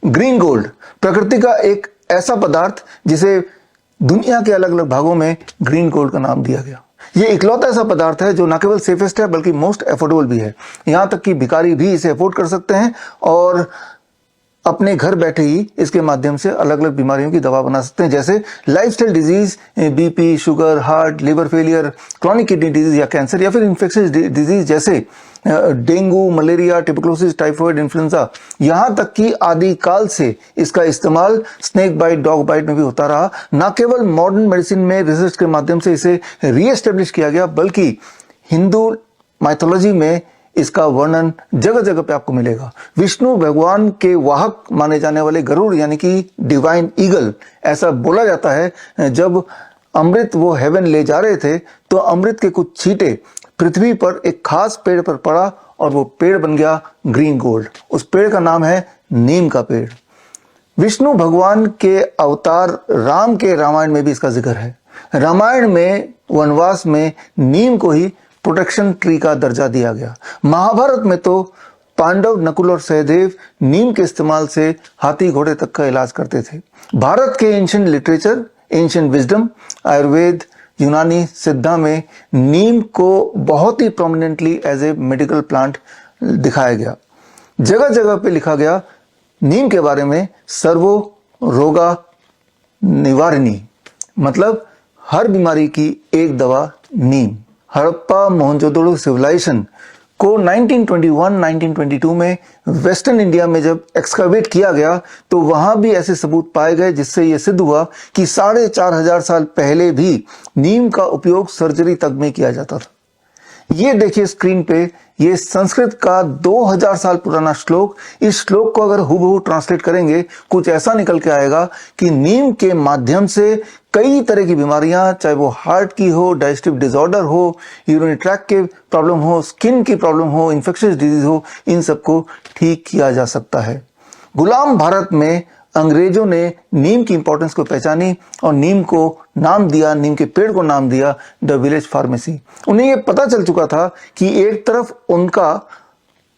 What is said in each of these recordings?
Green gold प्रकृति का एक ऐसा पदार्थ जिसे दुनिया के अलग अलग भागों में ग्रीन गोल्ड का नाम दिया गया। ये इकलौता ऐसा पदार्थ है जो न केवल सेफेस्ट है बल्कि मोस्ट अफोर्डेबल भी है। यहां तक कि भिखारी भी इसे अफोर्ड कर सकते हैं और अपने घर बैठे ही इसके माध्यम से अलग अलग बीमारियों की दवा बना सकते हैं, जैसे lifestyle disease, BP, sugar, heart, liver failure, chronic kidney disease या कैंसर, या फिर इन्फेक्शियस डिजीज जैसे dengue, malaria, tuberculosis, typhoid, influenza. यहां तक कि आदिकाल से इसका इस्तेमाल स्नेक बाइट, डॉग बाइट में भी होता रहा। न केवल मॉडर्न मेडिसिन में रिसर्च के माध्यम से इसे रीएस्टेब्लिश किया गया, बल्कि हिंदू माइथोलॉजी में इसका वर्णन जगह जगह पे आपको मिलेगा। विष्णु भगवान के वाहक माने जाने वाले गरुड़ यानी कि डिवाइन ईगल, ऐसा बोला जाता है जब अमृत वो हेवन ले जा रहे थे तो अमृत के कुछ छींटे पृथ्वी पर एक खास पेड़ पर पड़ा और वो पेड़ बन गया ग्रीन गोल्ड। उस पेड़ का नाम है नीम का पेड़। विष्णु भगवान के अवतार राम के रामायण में भी इसका जिक्र है। रामायण में वनवास में नीम को ही प्रोटेक्शन ट्री का दर्जा दिया गया। महाभारत में तो पांडव, नकुल और सहदेव नीम के इस्तेमाल से हाथी घोड़े तक का इलाज करते थे। भारत के ancient literature, ancient wisdom, Ayurveda, Unani Siddha में नीम को बहुत ही prominently as a medical plant दिखाया गया। जगह जगह पे लिखा गया नीम के बारे में, सर्वो रोगा निवारिणी, मतलब हर बीमारी की एक दवा नीम। हड़प्पा मोहनजोदड़ो सिविलाइजेशन को 1921-1922 में वेस्टर्न इंडिया में जब एक्सकवेट किया गया तो वहां भी ऐसे सबूत पाए गए जिससे यह सिद्ध हुआ कि 4500 साल पहले भी नीम का उपयोग सर्जरी तक में किया जाता था। ये देखिए स्क्रीन पे, ये संस्कृत का 2000 साल पुराना श्लोक। इस श्लोक को अगर हूबहू ट्रांसलेट करेंगे कुछ ऐसा निकल के आएगा कि नीम के माध्यम से कई तरह की बीमारियां, चाहे वो हार्ट की हो, डाइजेस्टिव डिसऑर्डर हो, यूरिनरी ट्रैक्ट के प्रॉब्लम हो, स्किन की प्रॉब्लम हो, इन्फेक्शियस डिजीज हो, इन सबको ठीक किया जा सकता है। गुलाम भारत में अंग्रेजों ने नीम की इंपॉर्टेंस को पहचानी और नीम को नाम दिया, नीम के पेड़ को नाम दिया द विलेज फार्मेसी। उन्हें यह पता चल चुका था कि एक तरफ उनका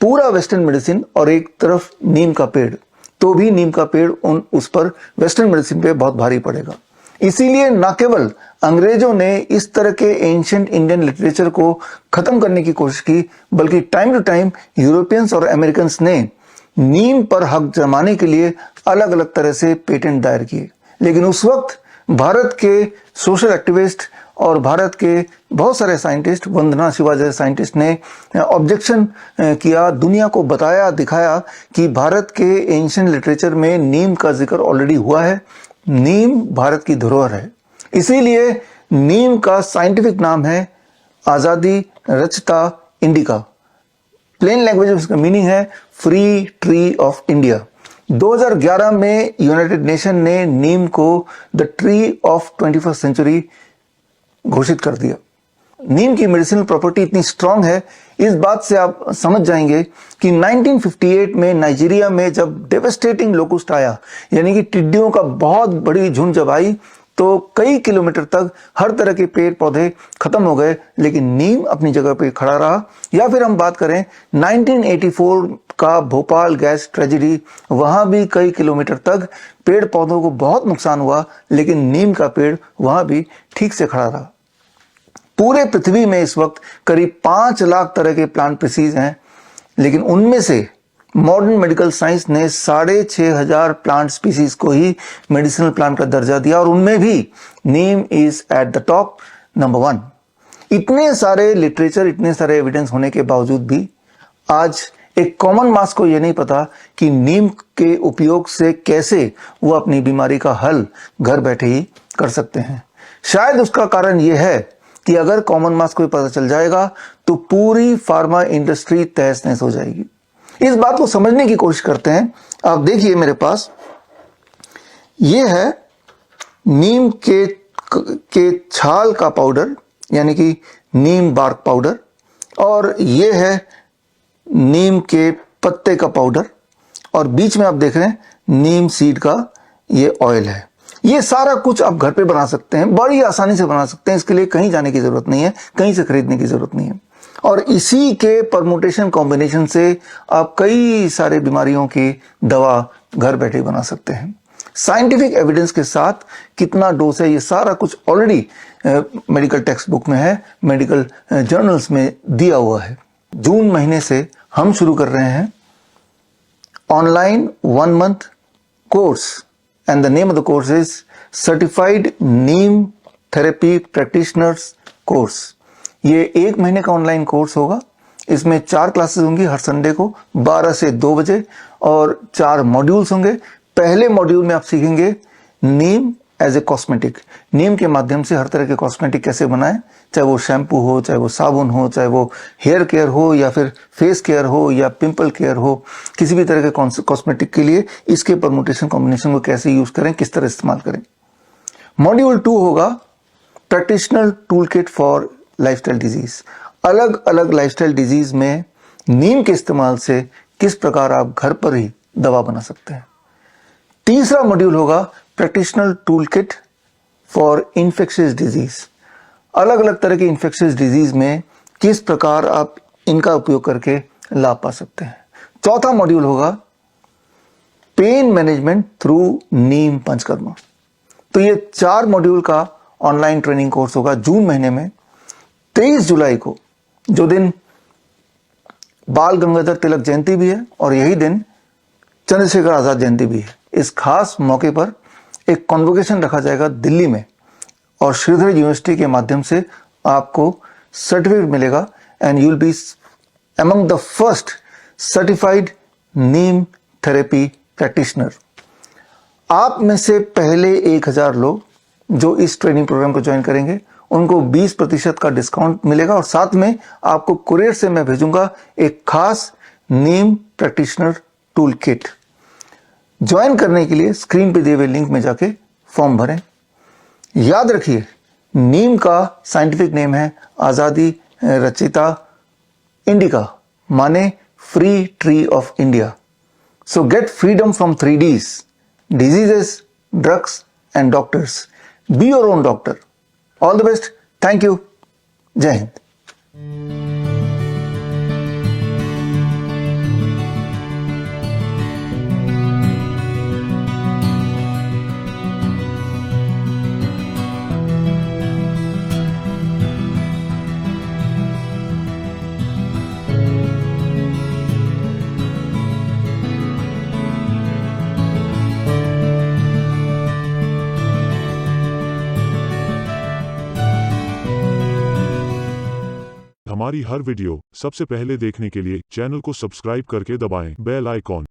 पूरा वेस्टर्न मेडिसिन और एक तरफ नीम का पेड़, तो भी नीम का पेड़ उस पर वेस्टर्न मेडिसिन पे बहुत भारी पड़ेगा। इसीलिए न केवल अंग्रेजों ने इस तरह के एंशिएंट इंडियन लिटरेचर को खत्म करने की कोशिश की, बल्कि टाइम टू टाइम यूरोपियंस और अमेरिकन ने नीम पर हक जमाने के लिए अलग अलग तरह से पेटेंट दायर किए। लेकिन उस वक्त भारत के सोशल एक्टिविस्ट और भारत के बहुत सारे साइंटिस्ट, वंदना शिवा जैसे साइंटिस्ट ने ऑब्जेक्शन किया, दुनिया को बताया, दिखाया कि भारत के एंशिएंट लिटरेचर में नीम का जिक्र ऑलरेडी हुआ है। नीम भारत की धरोहर है, इसीलिए नीम का साइंटिफिक नाम है आजादी रचता इंडिका। प्लेन लैंग्वेज में इसका मीनिंग है फ्री ट्री ऑफ इंडिया। 2011 में यूनाइटेड नेशन ने नीम को the tree of 21st century घोषित कर दिया। नीम की मेडिसिनल प्रॉपर्टी इतनी स्ट्रांग है, इस बात से आप समझ जाएंगे कि 1958 में नाइजीरिया में जब डेवेस्टेटिंग लोकुस्ट आया, यानी कि टिड्डियों का बहुत बड़ी झुंड जब आई, तो कई किलोमीटर तक हर तरह के पेड़ पौधे खत्म हो गए, लेकिन नीम अपनी जगह पे खड़ा रहा। या फिर हम बात करें 1984 का भोपाल गैस ट्रेजेडी, वहां भी कई किलोमीटर तक पेड़ पौधों को बहुत नुकसान हुआ, लेकिन नीम का पेड़ वहां भी ठीक से खड़ा रहा। पूरे पृथ्वी में इस वक्त करीब 5 लाख तरह के प्लांट स्पीसीज हैं, लेकिन उनमें से मॉडर्न मेडिकल साइंस ने 6500 प्लांट स्पीसीज को ही मेडिसिनल प्लांट का दर्जा दिया और उनमें भी neem is at the top, number 1। इतने सारे लिटरेचर, इतने सारे एविडेंस होने के बावजूद भी आज एक कॉमन मास को यह नहीं पता कि नीम के उपयोग से कैसे वो अपनी बीमारी का हल घर बैठे ही कर सकते हैं। शायद उसका कारण यह है कि अगर कॉमन मास को पता चल जाएगा तो पूरी फार्मा इंडस्ट्री तहस नहस हो जाएगी। इस बात को समझने की कोशिश करते हैं। आप देखिए मेरे पास ये है नीम के छाल का पाउडर, यानी कि नीम बार्क पाउडर, और ये है नीम के पत्ते का पाउडर, और बीच में आप देख रहे हैं नीम सीड का ये ऑयल है। ये सारा कुछ आप घर पे बना सकते हैं, बड़ी आसानी से बना सकते हैं। इसके लिए कहीं जाने की जरूरत नहीं है, कहीं से खरीदने की जरूरत नहीं है। और इसी के परमुटेशन कॉम्बिनेशन से आप कई सारे बीमारियों की दवा घर बैठे बना सकते हैं। साइंटिफिक एविडेंस के साथ कितना डोज है, ये सारा कुछ ऑलरेडी मेडिकल टेक्स्ट बुक में है, मेडिकल जर्नल्स में दिया हुआ है। जून महीने से हम शुरू कर रहे हैं online 1 month course, and the name of the course is certified Neem therapy practitioners course. ये 1 महीने का ऑनलाइन कोर्स होगा। इसमें 4 क्लासेस होंगी हर संडे को 12 से 2 बजे और 4 मॉड्यूल्स होंगे। पहले मॉड्यूल में आप सीखेंगे नीम एज ए कॉस्मेटिक। नीम के माध्यम से हर तरह के कॉस्मेटिक कैसे बनाएं, चाहे वो शैम्पू हो, चाहे वो साबुन हो, चाहे वो हेयर केयर हो या फिर फेस केयर हो या पिंपल केयर हो, किसी भी तरह के कॉस्मेटिक के लिए इसके परमुटेशन कॉम्बिनेशन को कैसे यूज करें, किस तरह इस्तेमाल करें। मॉड्यूल 2 होगा practitioner tool kit for lifestyle disease. अलग अलग लाइफस्टाइल डिजीज में नीम के इस्तेमाल से किस प्रकार आप घर पर ही दवा बना सकते हैं। तीसरा मॉड्यूल होगा practitioner tool kit for infectious disease. अलग अलग तरह के इन्फेक्शियस डिजीज में किस प्रकार आप इनका उपयोग करके लाभ पा सकते हैं। चौथा मॉड्यूल होगा पेन मैनेजमेंट थ्रू नीम पंचकर्मा। तो ये 4 मॉड्यूल का ऑनलाइन ट्रेनिंग कोर्स होगा जून महीने में। 23 जुलाई को, जो दिन बाल गंगाधर तिलक जयंती भी है और यही दिन चंद्रशेखर आजाद जयंती भी है, इस खास मौके पर एक कॉन्वोकेशन रखा जाएगा दिल्ली में और श्रीधर यूनिवर्सिटी के माध्यम से आपको सर्टिफिकेट मिलेगा and you will be among the first certified Neem therapy practitioner. आप में से पहले 1000 लोग जो इस ट्रेनिंग प्रोग्राम को ज्वाइन करेंगे उनको 20% का डिस्काउंट मिलेगा और साथ में आपको कुरियर से मैं भेजूंगा एक खास नीम प्रैक्टिशनर टूल किट। ज्वाइन करने के लिए स्क्रीन पे दिए हुए लिंक में जाके फॉर्म भरें। याद रखिए, नीम का साइंटिफिक नेम है आजादी रचिता इंडिका, माने free tree of India. So get freedom from 3 Ds, diseases, drugs and doctors. Be your own doctor. All the best. Thank you. जय हिंद। हमारी हर वीडियो सबसे पहले देखने के लिए चैनल को सब्सक्राइब करके दबाएं बेल आइकॉन।